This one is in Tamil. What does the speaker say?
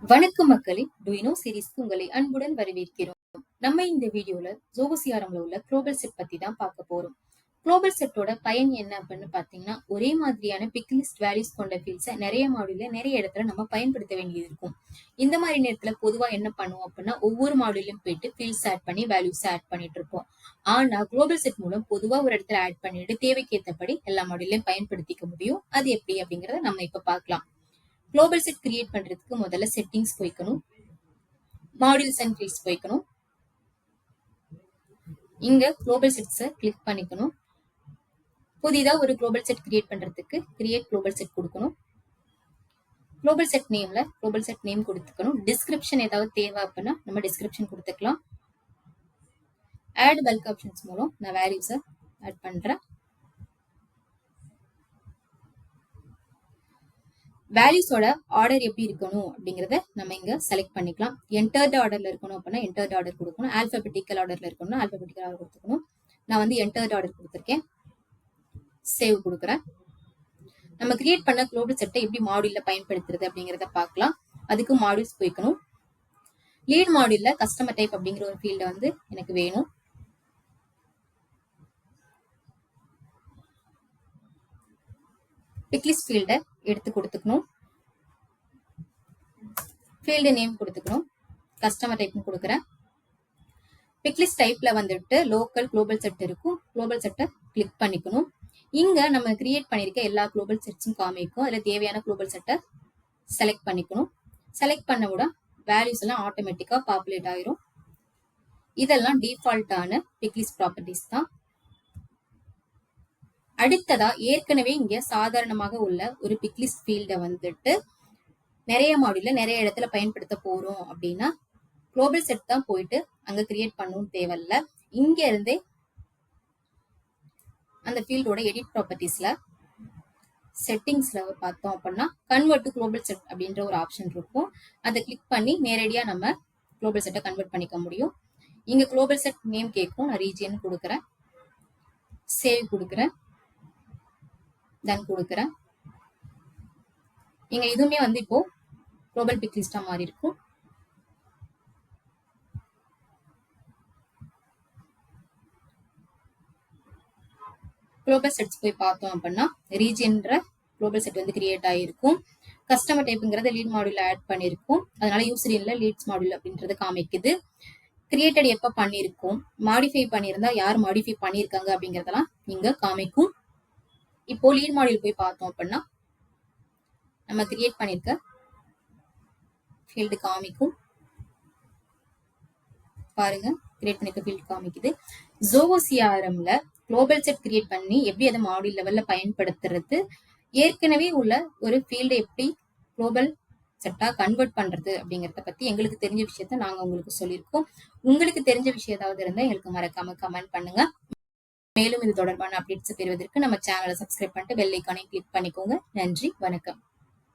வணக்கம் மக்களே, டுயினோ சீரிஸ்க்கு உங்களை அன்புடன் வரவேற்கிறோம். நம்ம இந்த வீடியோல ஜோகோசியாரம்ல உள்ள குளோபல் செட் பத்தி தான் பார்க்க போறோம். குளோபல் செட்டோட பயன் என்ன அப்படின்னு பாத்தீங்கன்னா, ஒரே மாதிரியான பிக் லிஸ்ட் வேல்யூஸ் கொண்ட ஃபீல்ட்ஸை நிறைய மாடியூல்ல நிறைய இடத்துல நம்ம பயன்படுத்த வேண்டியது இருக்கும். இந்த மாதிரி நேரத்துல பொதுவா என்ன பண்ணுவோம் அப்படின்னா, ஒவ்வொரு மாடியூலையும் போயிட்டு ஃபீல்ட்ஸ் ஆட் பண்ணி வேல்யூஸ் ஆட் பண்ணிட்டு இருப்போம். ஆனா குளோபல் செட் மூலம் பொதுவா ஒரு இடத்துல ஆட் பண்ணிட்டு தேவைக்கு ஏற்றபடி எல்லா மாடியூலையும் பயன்படுத்திக்க முடியும். அது எப்படி அப்படிங்கறத நம்ம இப்ப பார்க்கலாம். குளோபல் செட் கிரியேட் பண்றதுக்கு முதல்ல செட்டிங்ஸ் போய்க்கணும், மாடியூல்ஸ் அண்ட் ஃபீல்ட்ஸ் போய்க்கணும். இங்க குளோபல் செட்ஸை கிளிக் பண்ணிக்கணும். புதிதா ஒரு குளோபல் செட் கிரியேட் பண்றதுக்கு கிரியேட் குளோபல் செட் கொடுக்கணும். குளோபல் செட் நேம்ல குளோபல் செட் நேம் கொடுத்துக்கணும். டிஸ்கிரிப்ஷன் ஏதாவது தேவை அப்படின்னா நம்ம டிஸ்கிரிப்ஷன் கொடுத்துக்கலாம். ஆட் பல்க் ஆப்ஷன்ஸ் மூலம் நான் வேல்யூஸை ஆட் பண்றேன். வேல்யூஸோட ஆர்டர் எப்படி இருக்கணும் அப்படிங்கறத நம்ம இங்க செலக்ட் பண்ணிக்கலாம். என்டர்ட் ஆர்டர்ல இருக்கணும் அப்படின்னா என்டர்ட் ஆர்டர் கொடுக்கணும். ஆல்பபெட்டிக்கல் ஆர்டர்ல இருக்கணும்னா ஆல்பபெட்டிக்கல் ஆர்டர் கொடுத்துக்கணும். நான் வந்து என்டர்ட் ஆர்டர் கொடுத்துருக்கேன். சேவ் கொடுக்குறேன். நம்ம கிரியேட் பண்ண குளோபல் செட்டை எப்படி மாடியூல்ல பயன்படுத்துறது அப்படிங்கறத பார்க்கலாம். அதுக்கு மாடியூல்ஸ் போய்க்கணும். லீட் மாடியூல்ல கஸ்டமர் டைப் அப்படிங்கிற ஒரு ஃபீல்ட வந்து எனக்கு வேணும். பிக்லிஸ்ட் ஃபீல்ட எடுத்து கொடுத்துக்கணும். ஃபீல்டு நேம் கொடுத்துக்கணும். கஸ்டமர் டைப் கொடுக்குறேன். பிக்லிஸ்ட் டைப்ல வந்துட்டு லோக்கல் குளோபல் செட் இருக்கும். குளோபல் செட்டை கிளிக் பண்ணிக்கணும். இங்க நம்ம கிரியேட் பண்ணிருக்க எல்லா குளோபல் செட்ஸும் காமிக்கும். அதுல தேவையான குளோபல் செட்டை செலக்ட் பண்ணிக்கணும். செலக்ட் பண்ண விட வேல்யூஸ் எல்லாம் ஆட்டோமேட்டிக்கா பாப்புலேட் ஆயிரும். இதெல்லாம் டிஃபால்ட்டான பிக்லிஸ்ட் ப்ராப்பர்ட்டிஸ் தான். அடுத்ததா ஏற்கனவே இங்க சாதாரணமாக உள்ள ஒரு பிக்லிஸ்ட் ஃபீல்ட வந்துட்டு நிறைய மாடியூல்ல நிறைய இடத்துல பயன்படுத்த போறோம் அப்படின்னா குளோபல் செட் தான் போயிட்டு அங்க கிரியேட் பண்ணணும் தேவையில்ல. இங்க இருந்தே அந்த ஃபீல்டோட எடிட் ப்ராப்பர்ட்டிஸ்ல செட்டிங்ஸ்ல பார்த்தோம் அப்படின்னா கன்வெர்ட் டு குளோபல் செட் அப்படின்ற ஒரு ஆப்ஷன் இருக்கும். அதை கிளிக் பண்ணி நேரடியா நம்ம குளோபல் செட்டை கன்வெர்ட் பண்ணிக்க முடியும். இங்க குளோபல் செட் நேம் கேட்கும். நான் ரீஜியன் கொடுக்குறேன். சேவ் கொடுக்குறேன். டன் கொடுக்குறேன். இங்க இதுவுமே வந்து இப்போ குளோபல் பிக் லிஸ்டா மாறி இருக்கும். குளோபல் செட்ஸ் போய் பார்த்தோம் அப்படின்னா ரீஜியன்ற குளோபல் செட் வந்து கிரியேட் ஆகிருக்கும். கஸ்டமர் டைப்புங்கிறத லீட் மாடியூல்ல ஆட் பண்ணிருக்கும். அதனால யூசரின்ல லீட்ஸ் மாடியூல் அப்படின்றது காமிக்குது. கிரியேட்டட் எப்ப பண்ணிருக்கும், மாடிஃபை பண்ணியிருந்தா யார் மாடிஃபை பண்ணிருக்காங்க அப்படிங்கறதெல்லாம் இங்க காமிக்கும். இப்போ லீட் மாடியூல் போய் பார்த்தோம் அப்படின்னா நம்ம கிரியேட் பண்ணிருக்க ஃபீல்டு காமிக்கும். பாருங்க, கிரியேட் பண்ணிருக்க ஃபீல்டு காமிக்குது. ஜோகோசியாரம்ல குளோபல் செட் கிரியேட் பண்ணி எப்படி அதை மாடியூல் லெவல்ல பயன்படுத்துறது, ஏற்கனவே உள்ள ஒரு ஃபீல்டு எப்படி குளோபல் செட்டா கன்வெர்ட் பண்றது அப்படிங்கறத பத்தி எங்களுக்கு தெரிஞ்ச விஷயத்த நாங்க உங்களுக்கு சொல்லியிருக்கோம். உங்களுக்கு தெரிஞ்ச விஷயம் ஏதாவது இருந்தா எங்களுக்கு மறக்காம கமெண்ட் பண்ணுங்க. மேலும் இது தொடர்பான அப்டேட்ஸ் பெறுவதற்கு நம்ம சேனலை சப்ஸ்கிரைப் பண்ணிட்டு பெல் ஐகானை கிளிக் பண்ணிக்கோங்க. நன்றி, வணக்கம்.